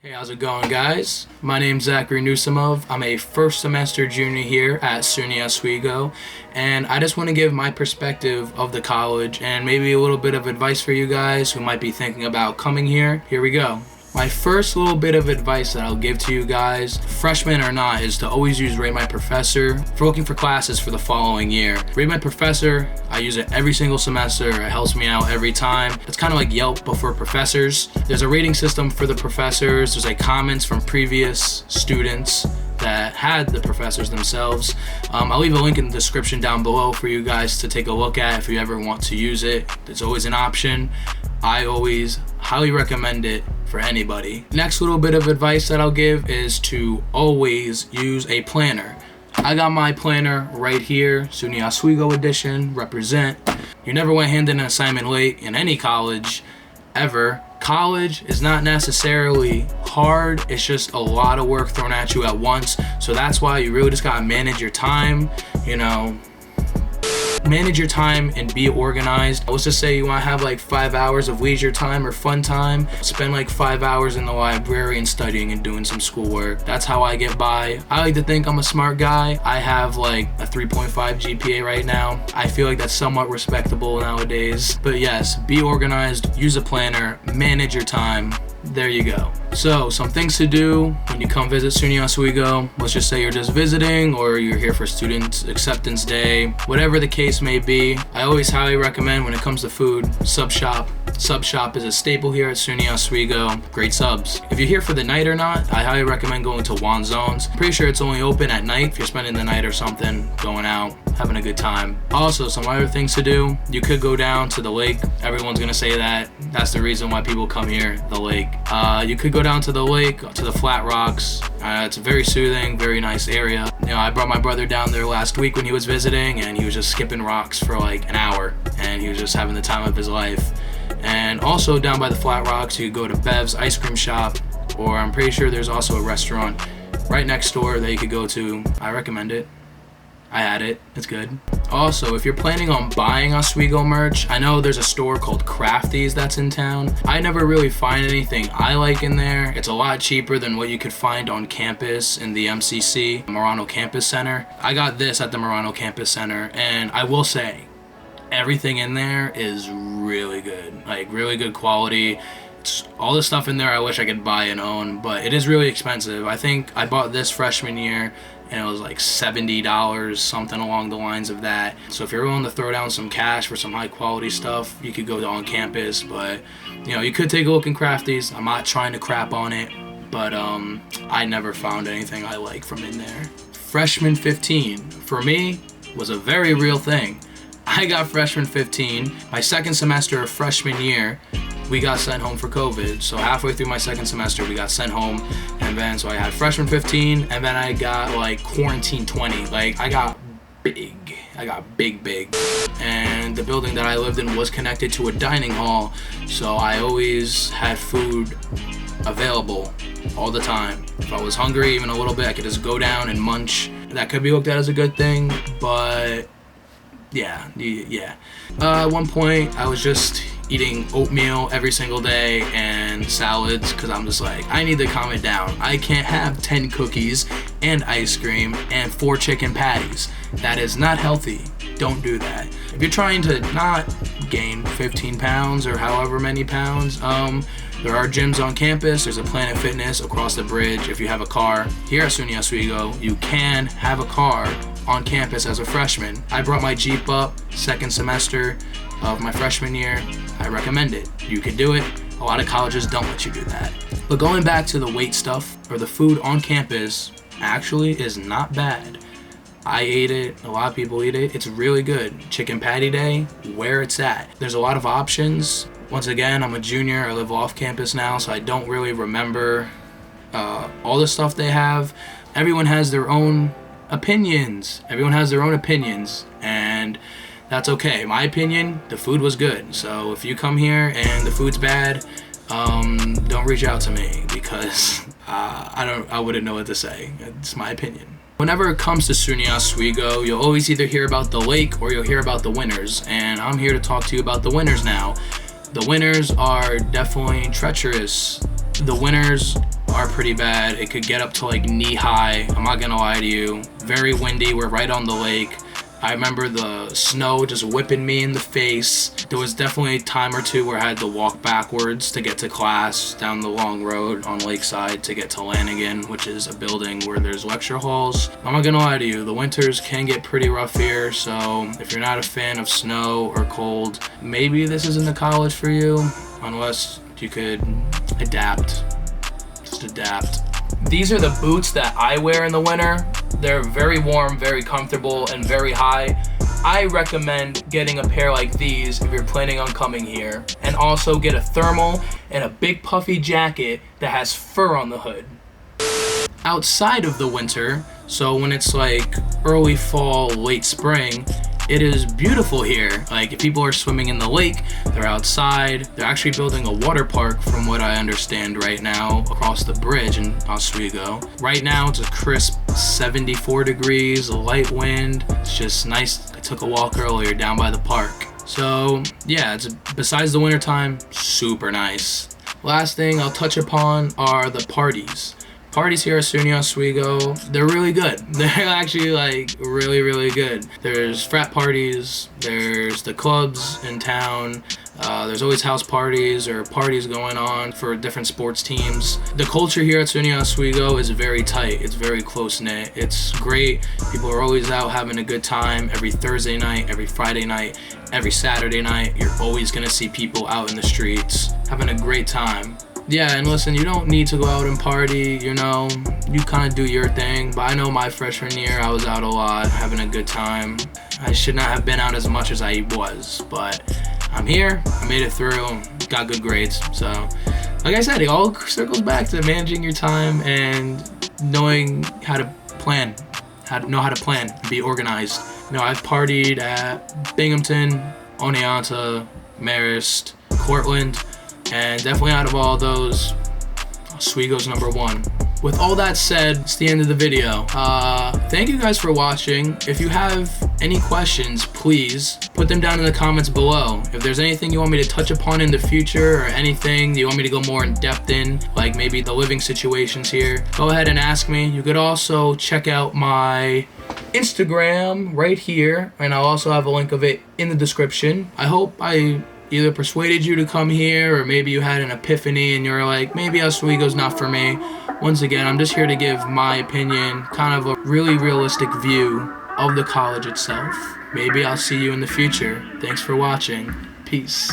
Hey, how's it going, guys? My name's Zachary Newsomov. I'm a first semester junior here at SUNY Oswego, and I just want to give my perspective of the college and maybe a little bit of advice for you guys who might be thinking about coming here. Here we go. My first little bit of advice that I'll give to you guys, freshman or not, is to always use Rate My Professor for looking for classes for the following year. Rate My Professor, I use it every single semester. It helps me out every time. It's kind of like Yelp, but for professors. There's a rating system for the professors. There's comments from previous students that had the professors themselves. I'll leave a link in the description down below for you guys to take a look at if you ever want to use it. It's always an option. I always highly recommend it for anybody. Next little bit of advice that I'll give is to always use a planner. I got my planner right here, SUNY Oswego edition, represent. You never want handed an assignment late in any college, ever. College is not necessarily hard, it's just a lot of work thrown at you at once. So that's why you really just gotta manage your time, manage your time and be organized. Let's just say you want to have like 5 hours of leisure time or fun time. Spend like 5 hours in the library and studying and doing some schoolwork. That's how I get by. I like to think I'm a smart guy. I have like a 3.5 GPA right now. I feel like that's somewhat respectable nowadays. But yes, be organized, use a planner, manage your time. There you go. So, some things to do when you come visit SUNY Oswego. Let's just say you're just visiting or you're here for Student Acceptance Day. Whatever the case may be, I always highly recommend when it comes to food, Sub Shop. Sub Shop is a staple here at SUNY Oswego. Great subs. If you're here for the night or not, I highly recommend going to Juan Zones. Pretty sure it's only open at night if you're spending the night or something, going out, having a good time. Also, some other things to do. You could go down to the lake. Everyone's gonna say that. That's the reason why people come here, the lake. You could go down to the lake, to the Flat Rocks. It's a very soothing, very nice area. I brought my brother down there last week when he was visiting, and he was just skipping rocks for like an hour, and he was just having the time of his life. And also down by the Flat Rocks, you could go to Bev's Ice Cream Shop, or I'm pretty sure there's also a restaurant right next door that you could go to. I recommend it. I had it, it's good. Also, if you're planning on buying Oswego merch, I know there's a store called Crafties that's in town. I never really find anything I like in there. It's a lot cheaper than what you could find on campus in the MCC, Marano Campus Center. I got this at the Marano Campus Center, and I will say, everything in there is really good, like really good quality. All the stuff in there I wish I could buy and own, but it is really expensive. I think I bought this freshman year and it was like $70, something along the lines of that. So if you're willing to throw down some cash for some high quality stuff, you could go on campus, but you could take a look in Crafties. I'm not trying to crap on it, but I never found anything I like from in there. Freshman 15 for me was a very real thing. I got freshman 15, my second semester of freshman year. We got sent home for COVID. So halfway through my second semester, we got sent home. And then, so I had freshman 15, and then I got like quarantine 20. Like, I got big. And the building that I lived in was connected to a dining hall. So I always had food available all the time. If I was hungry even a little bit, I could just go down and munch. That could be looked at as a good thing, but yeah. At one point, I was just eating oatmeal every single day and salads because I'm just like, I need to calm it down. I can't have 10 cookies and ice cream and 4 chicken patties. That is not healthy. Don't do that. If you're trying to not gain 15 pounds or however many pounds, there are gyms on campus. There's a Planet Fitness across the bridge. If you have a car here at SUNY Oswego, you can have a car on campus as a freshman. I brought my Jeep up second semester of my freshman year. I recommend it. You can do it. A lot of colleges don't let you do that. But going back to the weight stuff, or the food on campus, actually is not bad. I ate it, a lot of people eat it. It's really good. Chicken patty day, where it's at. There's a lot of options. Once again, I'm a junior, I live off campus now, so I don't really remember all the stuff they have. Everyone has their own opinions. And that's okay. My opinion, the food was good. So if you come here and the food's bad, don't reach out to me because I wouldn't know what to say. It's my opinion. Whenever it comes to SUNY Oswego, you'll always either hear about the lake or you'll hear about the winners. And I'm here to talk to you about the winners now. The winners are definitely treacherous. The winners are pretty bad. It could get up to like knee high. I'm not gonna lie to you. Very windy. We're right on the lake. I remember the snow just whipping me in the face. There was definitely a time or two where I had to walk backwards to get to class down the long road on Lakeside to get to Lanigan, which is a building where there's lecture halls. I'm not gonna lie to you, the winters can get pretty rough here, so if you're not a fan of snow or cold, maybe this isn't the college for you, unless you could adapt. Just adapt. These are the boots that I wear in the winter. They're very warm, very comfortable, and very high. I recommend getting a pair like these if you're planning on coming here. And also get a thermal and a big puffy jacket that has fur on the hood. Outside of the winter, so when it's like early fall, late spring, it is beautiful here. Like if people are swimming in the lake, they're outside. They're actually building a water park from what I understand right now across the bridge in Oswego. Right now it's a crisp 74 degrees, a light wind. It's just nice. I took a walk earlier down by the park. So yeah, it's besides the winter time, super nice. Last thing I'll touch upon are the parties. Parties here at SUNY Oswego, they're really good. They're actually like really good. There's frat parties, there's the clubs in town, there's always house parties or parties going on for different sports teams. The culture here at SUNY Oswego is very tight, it's very close-knit, it's great. People are always out having a good time every Thursday night, every Friday night, every Saturday night. You're always gonna see people out in the streets having a great time. Yeah, and listen, you don't need to go out and party, you know, you kind of do your thing, but I know my freshman year, I was out a lot, having a good time. I should not have been out as much as I was, but I'm here, I made it through, got good grades, so like I said, it all circles back to managing your time and knowing how to plan, be organized. You know, I've partied at Binghamton, Oneonta, Marist, Cortland, and definitely out of all those, Oswego's number one. With all that said, it's the end of the video. Thank you guys for watching. If you have any questions, please put them down in the comments below. If there's anything you want me to touch upon in the future or anything you want me to go more in depth in, like maybe the living situations here, go ahead and ask me. You could also check out my Instagram right here, and I'll also have a link of it in the description. I hope I either persuaded you to come here, or maybe you had an epiphany and you're like, maybe Oswego's not for me. Once again, I'm just here to give my opinion, kind of a really realistic view of the college itself. Maybe I'll see you in the future. Thanks for watching. Peace.